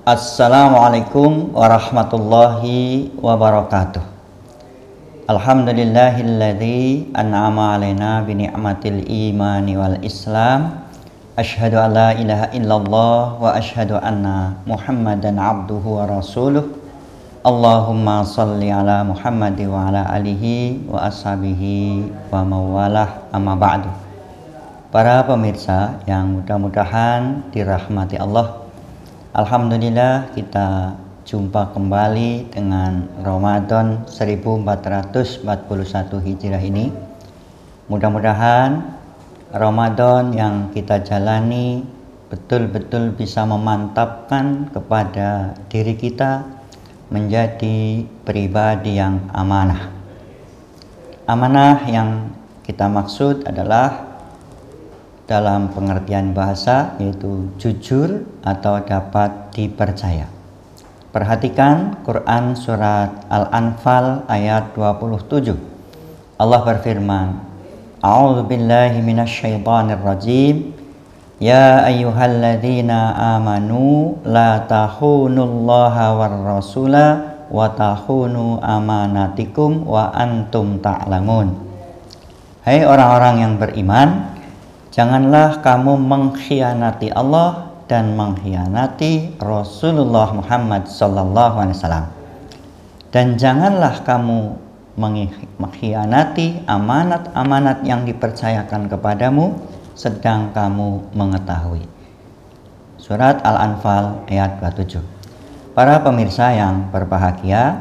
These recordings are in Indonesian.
Assalamualaikum warahmatullahi wabarakatuh. Alhamdulillahilladzi an'ama alaina bi ni'matil imani wal islam. Asyhadu an la ilaha illallah wa asyhadu anna Muhammadan abduhu wa rasuluh. Allahumma shalli ala Muhammad wa ala alihi wa ashabihi wa mawalah, amma ba'du. Para pemirsa yang mudah-mudahan dirahmati Allah, alhamdulillah kita jumpa kembali dengan Ramadan 1441 Hijriah ini. Mudah-mudahan Ramadan yang kita jalani betul-betul bisa memantapkan kepada diri kita menjadi pribadi yang amanah. Amanah yang kita maksud adalah dalam pengertian bahasa yaitu jujur atau dapat dipercaya. Perhatikan Quran surat Al-Anfal ayat 27. Allah berfirman, A'udzubillahi minasyaitonirrajim. Ya ayyuhalladzina amanu la tahunullaha war rasula wa tahunu amanatikum wa antum ta'lamun. Hai orang-orang yang beriman, janganlah kamu mengkhianati Allah dan mengkhianati Rasulullah Muhammad SAW. Dan janganlah kamu mengkhianati amanat-amanat yang dipercayakan kepadamu sedang kamu mengetahui. Surat Al-Anfal ayat 27. Para pemirsa yang berbahagia,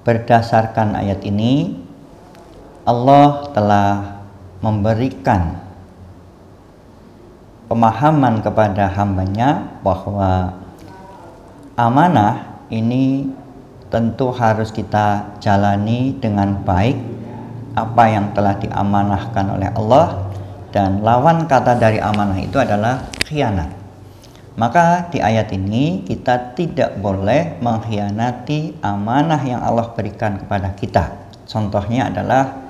berdasarkan ayat ini Allah telah memberikan pemahaman kepada hambanya bahwa amanah ini tentu harus kita jalani dengan baik, apa yang telah diamanahkan oleh Allah, dan lawan kata dari amanah itu adalah khianat. Maka di ayat ini kita tidak boleh mengkhianati amanah yang Allah berikan kepada kita. Contohnya adalah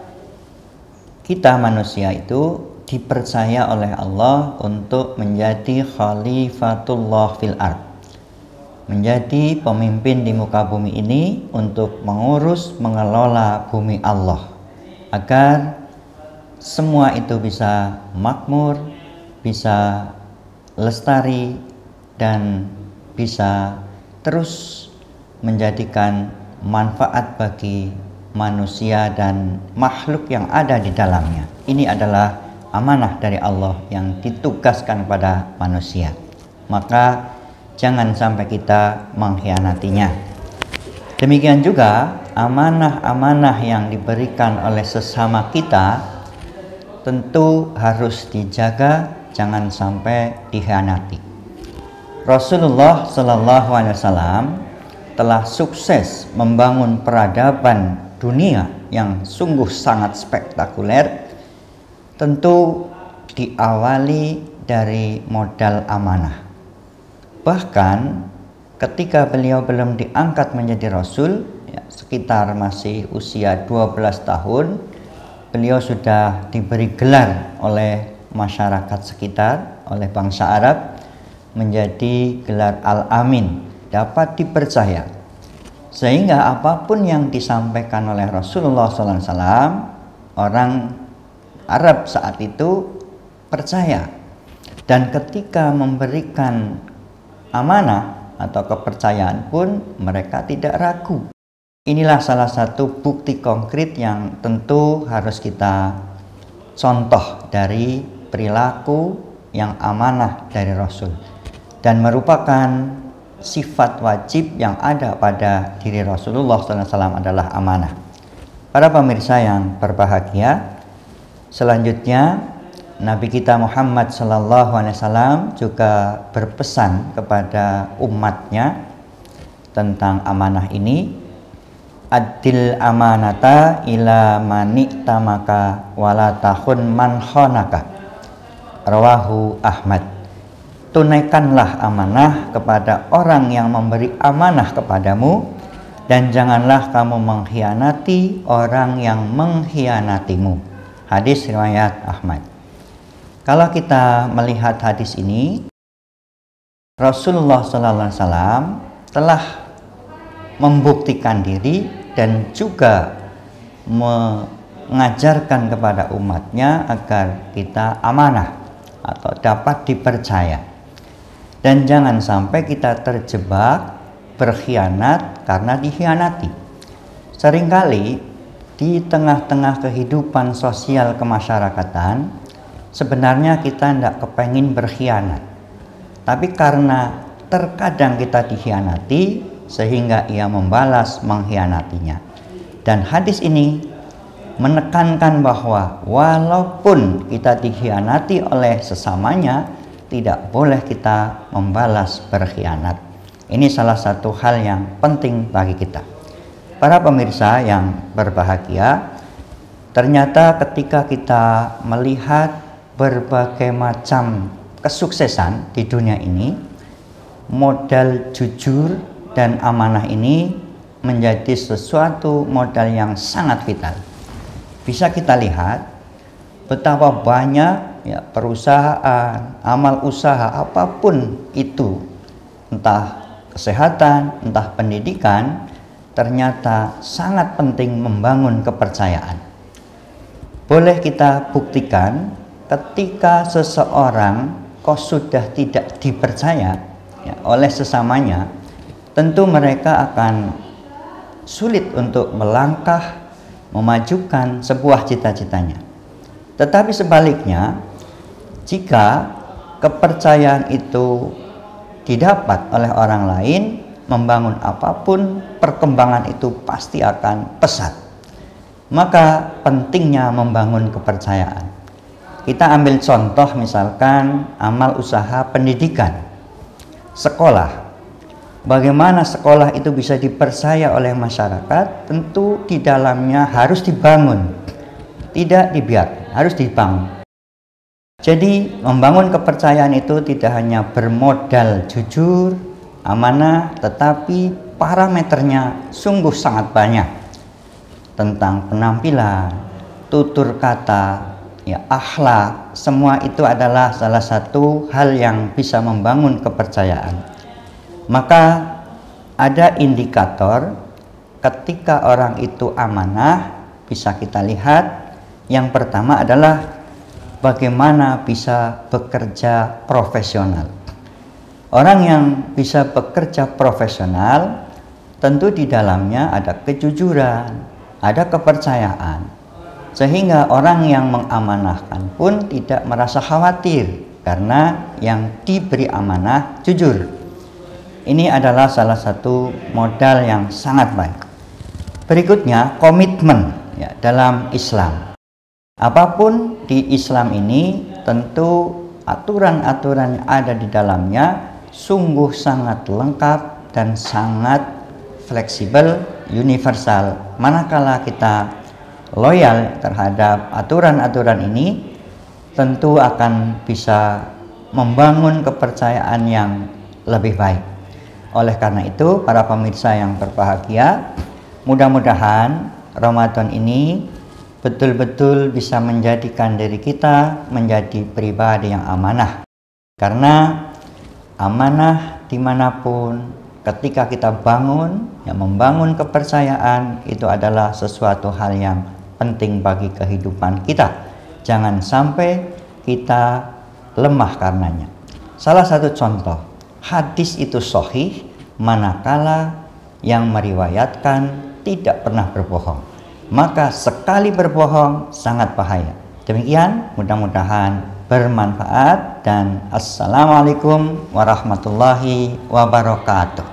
kita manusia itu dipercaya oleh Allah untuk menjadi khalifatullah fil ard, menjadi pemimpin di muka bumi ini untuk mengurus, mengelola bumi Allah agar semua itu bisa makmur, bisa lestari, dan bisa terus menjadikan manfaat bagi manusia dan makhluk yang ada di dalamnya. Ini adalah amanah dari Allah yang ditugaskan pada manusia. Maka jangan sampai kita mengkhianatinya. Demikian juga amanah-amanah yang diberikan oleh sesama kita tentu harus dijaga, jangan sampai dikhianati. Rasulullah SAW telah sukses membangun peradaban dunia yang sungguh sangat spektakuler, tentu diawali dari modal amanah. Bahkan ketika beliau belum diangkat menjadi Rasul, sekitar masih usia 12 tahun, beliau sudah diberi gelar oleh masyarakat sekitar, oleh bangsa Arab, menjadi gelar Al-Amin, dapat dipercaya. Sehingga apapun yang disampaikan oleh Rasulullah SAW, orang Arab saat itu percaya. Dan ketika memberikan amanah atau kepercayaan pun mereka tidak ragu. Inilah salah satu bukti konkret yang tentu harus kita contoh dari perilaku yang amanah dari Rasul, dan merupakan sifat wajib yang ada pada diri Rasulullah SAW adalah amanah. Para pemirsa yang berbahagia, selanjutnya Nabi kita Muhammad SAW juga berpesan kepada umatnya tentang amanah ini. Adil amanata ila mani'tamaka wala tahun man khonaka. Rawahu Ahmad. Tunaikanlah amanah kepada orang yang memberi amanah kepadamu, dan janganlah kamu mengkhianati orang yang mengkhianatimu. Hadis riwayat Ahmad. Kalau kita melihat hadis ini, Rasulullah SAW telah membuktikan diri dan juga mengajarkan kepada umatnya agar kita amanah atau dapat dipercaya. Dan jangan sampai kita terjebak berkhianat karena dikhianati. Seringkali di tengah-tengah kehidupan sosial kemasyarakatan, sebenarnya kita tidak kepengen berkhianat. Tapi karena terkadang kita dikhianati, sehingga ia membalas mengkhianatinya. Dan hadis ini menekankan bahwa walaupun kita dikhianati oleh sesamanya, tidak boleh kita membalas berkhianat. Ini salah satu hal yang penting bagi kita. Para pemirsa yang berbahagia, ternyata ketika kita melihat berbagai macam kesuksesan di dunia ini, modal jujur dan amanah ini menjadi sesuatu modal yang sangat vital. Bisa kita lihat betapa banyak perusahaan, amal usaha apapun itu, entah kesehatan, entah pendidikan, ternyata sangat penting membangun kepercayaan. Boleh kita buktikan ketika seseorang kok sudah tidak dipercaya oleh sesamanya, tentu mereka akan sulit untuk melangkah memajukan sebuah cita-citanya. Tetapi sebaliknya, jika kepercayaan itu didapat oleh orang lain, membangun apapun, perkembangan itu pasti akan pesat. Maka pentingnya membangun kepercayaan. Kita ambil contoh misalkan amal usaha pendidikan, sekolah. Bagaimana sekolah itu bisa dipercaya oleh masyarakat? Tentu di dalamnya harus dibangun, tidak dibiarkan, harus dibangun. Jadi membangun kepercayaan itu tidak hanya bermodal jujur, amanah, tetapi parameternya sungguh sangat banyak. Tentang penampilan, tutur kata, akhlak, semua itu adalah salah satu hal yang bisa membangun kepercayaan. Maka ada indikator ketika orang itu amanah, bisa kita lihat. Yang pertama adalah bagaimana bisa bekerja profesional. Orang yang bisa bekerja profesional tentu di dalamnya ada kejujuran, ada kepercayaan, sehingga orang yang mengamanahkan pun tidak merasa khawatir karena yang diberi amanah jujur. Ini adalah salah satu modal yang sangat baik. Berikutnya, komitmen dalam Islam. Apapun di Islam ini, tentu aturan-aturan yang ada di dalamnya sungguh sangat lengkap dan sangat fleksibel, universal. Manakala kita loyal terhadap aturan-aturan ini, tentu akan bisa membangun kepercayaan yang lebih baik. Oleh karena itu, para pemirsa yang berbahagia, mudah-mudahan Ramadan ini betul-betul bisa menjadikan diri kita menjadi pribadi yang amanah. Karena amanah dimanapun, ketika kita membangun kepercayaan, itu adalah sesuatu hal yang penting bagi kehidupan kita. Jangan sampai kita lemah karenanya. Salah satu contoh, hadis itu sahih manakala yang meriwayatkan tidak pernah berbohong. Maka sekali berbohong sangat bahaya. Demikian, mudah-mudahan bermanfaat dan assalamualaikum warahmatullahi wabarakatuh.